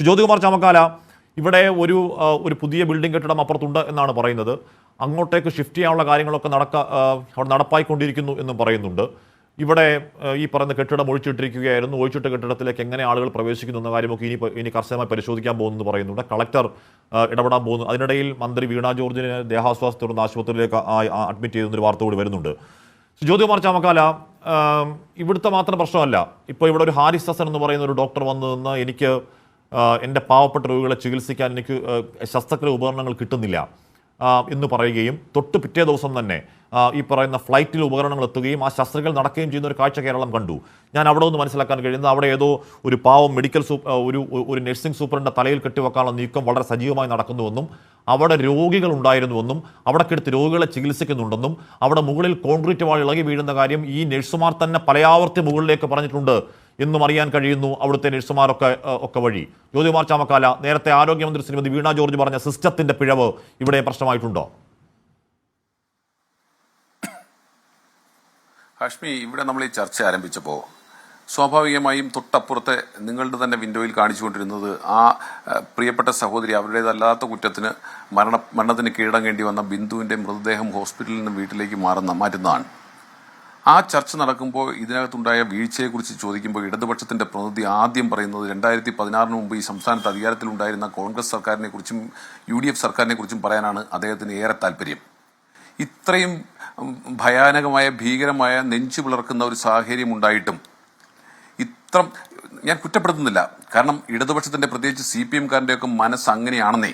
ജ്യോതികുമാർ ചാമക്കാല, ഇവിടെ ഒരു പുതിയ ബിൽഡിംഗ് കെട്ടിടം അപ്പുറത്തുണ്ട് എന്നാണ് പറയുന്നത്. അങ്ങോട്ടേക്ക് ഷിഫ്റ്റ് ചെയ്യാനുള്ള കാര്യങ്ങളൊക്കെ നടപ്പായിക്കൊണ്ടിരിക്കുന്നു എന്നും പറയുന്നുണ്ട്. ഇവിടെ ഈ പറയുന്ന കെട്ടിടം ഒഴിച്ചിട്ടിരിക്കുകയായിരുന്നു. ഒഴിച്ചിട്ട കെട്ടിടത്തിലേക്ക് എങ്ങനെ ആളുകൾ പ്രവേശിക്കുന്നു എന്ന കാര്യമൊക്കെ ഇനി കർശനമായി പരിശോധിക്കാൻ പോകുന്നു പറയുന്നുണ്ട്. കളക്ടർ ഇടപെടാൻ പോകുന്നു. അതിനിടയിൽ മന്ത്രി വീണ ജോർജിനെ ദേഹാസ്വാസ്ഥ്യം തുടർന്ന് ആശുപത്രിയിലേക്ക് അഡ്മിറ്റ് ചെയ്തെന്നൊരു വാർത്ത കൂടി വരുന്നുണ്ട്. ജ്യോതികുമാർ ചാമക്കാല, ഇവിടുത്തെ മാത്രം പ്രശ്നമല്ല. ഇപ്പോൾ ഇവിടെ ഒരു ഹാരിസ് ഹസൻ എന്ന് പറയുന്ന ഒരു ഡോക്ടർ വന്നു നിന്ന് എനിക്ക് എൻ്റെ പാവപ്പെട്ട രോഗികളെ ചികിത്സിക്കാൻ എനിക്ക് ശസ്ത്രക്രിയ ഉപകരണങ്ങൾ കിട്ടുന്നില്ല എന്ന് പറയുകയും തൊട്ട് പിറ്റേ ദിവസം തന്നെ ഈ പറയുന്ന ഫ്ലൈറ്റിൽ ഉപകരണങ്ങൾ എത്തുകയും ആ ശസ്ത്രക്രിയകൾ നടക്കുകയും ചെയ്യുന്ന ഒരു കാഴ്ച കേരളം കണ്ടു. ഞാൻ അവിടെ ഒന്ന് മനസ്സിലാക്കാൻ കഴിയുന്നത് അവിടെ ഏതോ ഒരു പാവം ഒരു നഴ്സിംഗ് സൂപ്പറിൻ്റെ തലയിൽ കെട്ടിവെക്കാനുള്ള നീക്കം വളരെ സജീവമായി നടക്കുന്നുവെന്നും അവിടെ രോഗികൾ ഉണ്ടായിരുന്നുവെന്നും അവിടെ എടുത്ത് രോഗികളെ ചികിത്സിക്കുന്നുണ്ടെന്നും അവിടെ മുകളിൽ കോൺക്രീറ്റ് വാൾ ഇളകി വീഴുന്ന കാര്യം ഈ നഴ്സുമാർ തന്നെ പലയാവർത്തി മുകളിലേക്ക് പറഞ്ഞിട്ടുണ്ട് എന്നും അറിയാൻ കഴിയുന്നു അവിടുത്തെ നഴ്സുമാരൊക്കെ വഴി. ജ്യോതികുമാർ ചാമക്കാല, നേരത്തെ ആരോഗ്യമന്ത്രി ശ്രീമതി വീണ ജോർജ് പറഞ്ഞ സിസ്റ്റത്തിന്റെ പിഴവ് ഇവിടെ പ്രശ്നമായിട്ടുണ്ടോ? ഹാഷ്മി, ഇവിടെ നമ്മൾ ഈ ചർച്ച ആരംഭിച്ചപ്പോൾ സ്വാഭാവികമായും തൊട്ടപ്പുറത്തെ നിങ്ങളുടെ തന്നെ വിൻഡോയിൽ കാണിച്ചുകൊണ്ടിരുന്നത് ആ പ്രിയപ്പെട്ട സഹോദരി അവരുടേതല്ലാത്ത കുറ്റത്തിന് മരണത്തിന് കീഴടങ്ങേണ്ടി വന്ന ബിന്ദുവിന്റെ മൃതദേഹം ഹോസ്പിറ്റലിൽ നിന്ന് വീട്ടിലേക്ക് മാറ്റുന്നതാണ്. ആ ചർച്ച നടക്കുമ്പോൾ ഇതിനകത്തുണ്ടായ വീഴ്ചയെക്കുറിച്ച് ചോദിക്കുമ്പോൾ ഇടതുപക്ഷത്തിന്റെ പ്രതിനിധി ആദ്യം പറയുന്നത് 2016 മുമ്പ് ഈ സംസ്ഥാനത്ത് അധികാരത്തിലുണ്ടായിരുന്ന കോൺഗ്രസ് സർക്കാരിനെ കുറിച്ചും UDF സർക്കാരിനെ കുറിച്ചും പറയാനാണ് അദ്ദേഹത്തിന് ഏറെ താല്പര്യം. ഇത്രയും ഭയാനകമായ ഭീകരമായ നെഞ്ചു പിളർക്കുന്ന ഒരു സാഹചര്യം ഉണ്ടായിട്ടും ഞാൻ കുറ്റപ്പെടുത്തുന്നില്ല. കാരണം ഇടതുപക്ഷത്തിന്റെ പ്രത്യേകിച്ച് CPM-കാരൻ്റെയൊക്കെ മനസ്സ് അങ്ങനെയാണെന്നേ.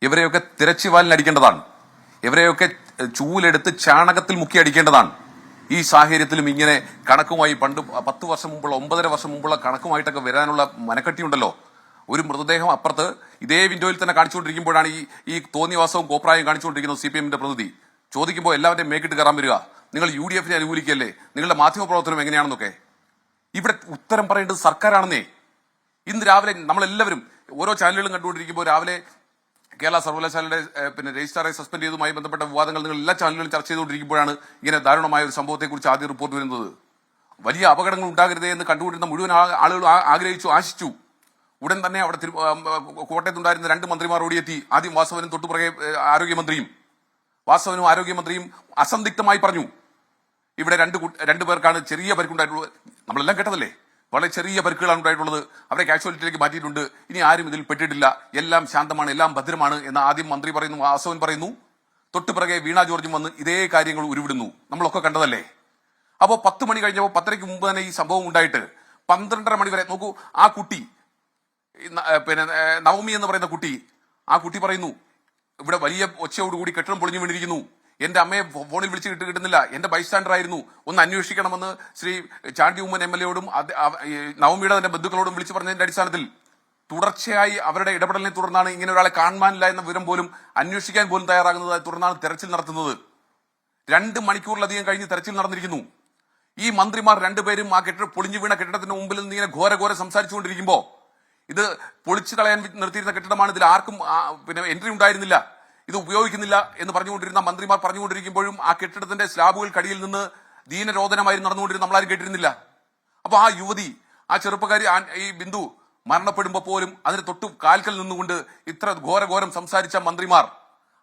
ഇവരെയൊക്കെ തിരച്ചിവാലിനടിക്കേണ്ടതാണ്. ഇവരെയൊക്കെ ചൂലെടുത്ത് ചാണകത്തിൽ മുക്കി അടിക്കേണ്ടതാണ്. ഈ സാഹചര്യത്തിലും ഇങ്ങനെ കണക്കുമായി പണ്ട് 10 വർഷം മുമ്പുള്ള 9.5 വർഷം മുമ്പുള്ള കണക്കുമായിട്ടൊക്കെ വരാനുള്ള മനക്കട്ടിയുണ്ടല്ലോ. ഒരു മൃതദേഹം അപ്പുറത്ത് ഇതേ വിൻഡോയിൽ തന്നെ കാണിച്ചുകൊണ്ടിരിക്കുമ്പോഴാണ് ഈ തോന്നിവാസവും കോപ്രായം കാണിച്ചുകൊണ്ടിരിക്കുന്നത് CPM-ന്റെ പ്രതിനിധി. ചോദിക്കുമ്പോൾ എല്ലാവരുടെയും മേക്കിട്ട് കയറാൻ വരിക, നിങ്ങൾ UDF-നെ അനുകൂലിക്കല്ലേ, നിങ്ങളുടെ മാധ്യമപ്രവർത്തനം എങ്ങനെയാണെന്നൊക്കെ. ഇവിടെ ഉത്തരം പറയേണ്ടത് സർക്കാരാണെന്നേ. ഇന്ന് രാവിലെ നമ്മളെല്ലാവരും ഓരോ ചാനലുകളും കണ്ടുകൊണ്ടിരിക്കുമ്പോൾ രാവിലെ കേരള സർവകലാശാലയുടെ രജിസ്ട്രാറെ സസ്പെൻഡ് ചെയ്തതുമായി ബന്ധപ്പെട്ട വിവാദങ്ങൾ നിങ്ങൾ എല്ലാ ചാനലുകളും ചർച്ച ചെയ്തുകൊണ്ടിരിക്കുമ്പോഴാണ് ഇങ്ങനെ ദാരുണമായ ഒരു സംഭവത്തെക്കുറിച്ച് ആദ്യം റിപ്പോർട്ട് വരുന്നത്. വലിയ അപകടങ്ങൾ ഉണ്ടാകരുതേ എന്ന് കണ്ടുകൊണ്ടിരുന്ന മുഴുവൻ ആളുകൾ ആശിച്ചു. ഉടൻ തന്നെ അവിടെ കോട്ടയത്തുണ്ടായിരുന്ന 2 മന്ത്രിമാർ ഓടിയെത്തി. ആദ്യം വാസവനും തൊട്ടുപുറകെ ആരോഗ്യമന്ത്രിയും. വാസവനും ആരോഗ്യമന്ത്രിയും അസന്ദിഗ്ധമായി പറഞ്ഞു, ഇവിടെ രണ്ടു പേർക്കാണ് ചെറിയ പരിക്കുണ്ടായിട്ടുള്ളത്. നമ്മളെല്ലാം കേട്ടതല്ലേ, വളരെ ചെറിയ പരിക്കുകളാണ് ഉണ്ടായിട്ടുള്ളത്. അവരെ കാഷ്വാലിറ്റിയിലേക്ക് മാറ്റിയിട്ടുണ്ട്. ഇനി ആരും ഇതിൽ പെട്ടിട്ടില്ല, എല്ലാം ശാന്തമാണ്, എല്ലാം ഭദ്രമാണ് എന്ന് ആദ്യം മന്ത്രി പറയുന്നു, വാസവൻ പറയുന്നു. തൊട്ടുപിറകെ വീണ ജോർജും വന്ന് ഇതേ കാര്യങ്ങൾ ഉരുവിടുന്നു. നമ്മളൊക്കെ കണ്ടതല്ലേ. അപ്പോൾ 10 മണി കഴിഞ്ഞപ്പോൾ 10:30 മുമ്പ് തന്നെ ഈ സംഭവം ഉണ്ടായിട്ട് 12:30 മണി വരെ നോക്കൂ. ആ കുട്ടി നവമി എന്ന് പറയുന്ന കുട്ടി, ആ കുട്ടി പറയുന്നു, ഇവിടെ വലിയ ഒച്ചയോടുകൂടി കെട്ടിടം പൊളിഞ്ഞു വീണിരിക്കുന്നു, എന്റെ അമ്മയെ ഫോണിൽ വിളിച്ച് കിട്ടുന്നില്ല, എന്റെ ബൈസ്റ്റാൻഡർ ആയിരുന്നു, ഒന്ന് അന്വേഷിക്കണമെന്ന് ശ്രീ ചാണ്ടി ഉമ്മൻ MLA-യോടും നവമിയുടെ തന്നെ ബന്ധുക്കളോടും വിളിച്ചു പറഞ്ഞതിന്റെ അടിസ്ഥാനത്തിൽ തുടർച്ചയായി അവരുടെ ഇടപെടലിനെ തുടർന്നാണ് ഇങ്ങനെ ഒരാളെ കാണാനില്ല എന്ന വിവരം പോലും അന്വേഷിക്കാൻ പോലും തയ്യാറാകുന്നതായി തുടർന്നാണ് തെരച്ചിൽ നടത്തുന്നത്. 2 മണിക്കൂറിലധികം കഴിഞ്ഞ് തെരച്ചിൽ നടന്നിരിക്കുന്നു. ഈ മന്ത്രിമാർ 2 പേരും ആ പൊളിഞ്ഞു വീണ കെട്ടിടത്തിന് മുമ്പിൽ നിന്ന് ഇങ്ങനെ ഘോര സംസാരിച്ചുകൊണ്ടിരിക്കുമ്പോ, ഇത് പൊളിച്ചു കളയാൻ നിർത്തിയിരുന്ന കെട്ടിടമാണ്, ഇതിൽ ആർക്കും എൻട്രി ഉണ്ടായിരുന്നില്ല, ഇത് ഉപയോഗിക്കുന്നില്ല എന്ന് പറഞ്ഞുകൊണ്ടിരുന്ന മന്ത്രിമാർ പറഞ്ഞുകൊണ്ടിരിക്കുമ്പോഴും ആ കെട്ടിടത്തിന്റെ സ്ലാബുകൾക്കടിയിൽ നിന്ന് ദീനരോധനമായിരുന്നു നടന്നുകൊണ്ടിരുന്ന നമ്മളാരും കേട്ടിരുന്നില്ല. അപ്പൊ ആ യുവതി, ആ ചെറുപ്പക്കാരി, ഈ ബിന്ദു മരണപ്പെടുമ്പോ പോലും അതിന് തൊട്ടു കാൽക്കൽ നിന്നുകൊണ്ട് ഇത്ര ഘോരം സംസാരിച്ച മന്ത്രിമാർ,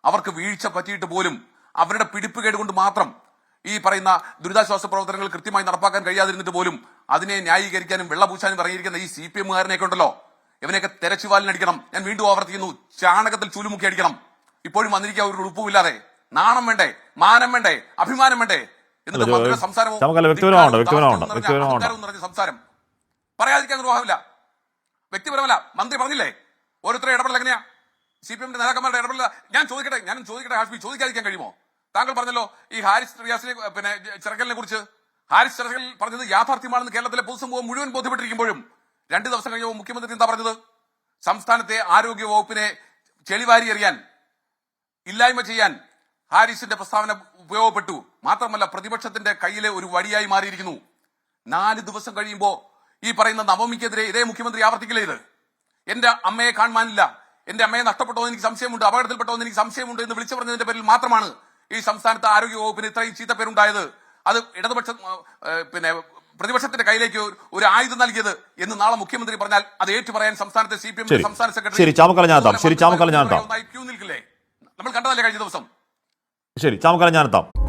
അവർക്ക് വീഴ്ച പറ്റിയിട്ട് പോലും അവരുടെ പിടിപ്പുകേട് കൊണ്ട് മാത്രം ഈ പറയുന്ന ദുരിതാശ്വാസ പ്രവർത്തനങ്ങൾ കൃത്യമായി നടപ്പാക്കാൻ കഴിയാതിരുന്നിട്ട് പോലും അതിനെ ന്യായീകരിക്കാനും വെള്ളപൂശാനും ഇറങ്ങിയിരിക്കുന്ന ഈ CPM-കാരനെയൊക്കെ ഉണ്ടല്ലോ, ഇവനെയൊക്കെ തെരച്ചുവാലിനടിക്കണം. ഞാൻ വീണ്ടും ആവർത്തിക്കുന്നു, ചാണകത്തിൽ ചൂലുമുക്കി അടിക്കണം. ഇപ്പോഴും വന്നിരിക്കുക ഒരു ഉറപ്പുമില്ലാതെ. നാണം വേണ്ടേ, മാനം വേണ്ടേ, അഭിമാനം വേണ്ടേ? എന്നിട്ട് മന്ത്രിയുടെ സംസാരം സംസാരം പറയാതിരിക്കാൻ നിർവാഹമില്ല. വ്യക്തിപരമല്ല, മന്ത്രി പറഞ്ഞില്ലേ ഓരോരുത്തരുടെ ഇടപെടൽ എങ്ങനെയാ, CPM-ന്റെ നേതാക്കന്മാരുടെ ഇടപെടൽ. ഞാൻ ചോദിക്കട്ടെ ഹാഷ്മി, ചോദിക്കാതിരിക്കാൻ കഴിയുമോ? താങ്കൾ പറഞ്ഞല്ലോ ഈ ഹാരിസ് റിയാസിനെ ചിറക്കലിനെ കുറിച്ച്. ഹാരിസ് ചിറക്കൽ പറഞ്ഞത് യാഥാർത്ഥ്യമാണെന്ന് കേരളത്തിലെ പൊതുസമൂഹം മുഴുവൻ ബോധ്യപ്പെട്ടിരിക്കുമ്പോഴും 2 ദിവസം കഴിഞ്ഞപ്പോൾ മുഖ്യമന്ത്രി എന്താ പറഞ്ഞത്? സംസ്ഥാനത്തെ ആരോഗ്യ വകുപ്പിനെ ചെളിവാരി എറിയാൻ, ഇല്ലായ്മ ചെയ്യാൻ ഹാരിസിന്റെ പ്രസ്താവന ഉപയോഗപ്പെട്ടു. മാത്രമല്ല പ്രതിപക്ഷത്തിന്റെ കയ്യിലെ ഒരു വടിയായി മാറിയിരിക്കുന്നു. 4 ദിവസം കഴിയുമ്പോ ഈ പറയുന്ന നവമിക്കെതിരെ ഇതേ മുഖ്യമന്ത്രി ആവർത്തിക്കില്ല, ഇത് എന്റെ അമ്മയെ കാണാനില്ല, എന്റെ അമ്മയെ നഷ്ടപ്പെട്ടോ എനിക്ക് സംശയമുണ്ട്, അപകടത്തിൽപ്പെട്ടോ എനിക്ക് സംശയമുണ്ട് എന്ന് വിളിച്ചു പറഞ്ഞതിന്റെ പേരിൽ മാത്രമാണ് ഈ സംസ്ഥാനത്ത് ആരോഗ്യ വകുപ്പിന് ഇത്രയും ചീത്തപ്പേരുണ്ടായത്. അത് ഇടതുപക്ഷ പ്രതിപക്ഷത്തിന്റെ കയ്യിലേക്ക് ഒരു ആയുധം നൽകിയത് എന്ന് നാളെ മുഖ്യമന്ത്രി പറഞ്ഞാൽ അത് ഏറ്റു പറയാൻ സംസ്ഥാനത്തെ CPM ശരി. സംസ്ഥാന ശരി, ചാമക്കാല ഞാനെത്താം. ശരി, ചാമക്കാല ഞാനെത്താം. ക്യൂ നിൽക്കില്ലേ? നമ്മൾ കണ്ടതല്ലേ കഴിഞ്ഞ ദിവസം. ശരി, ചാമക്കാല ഞാനെത്താം.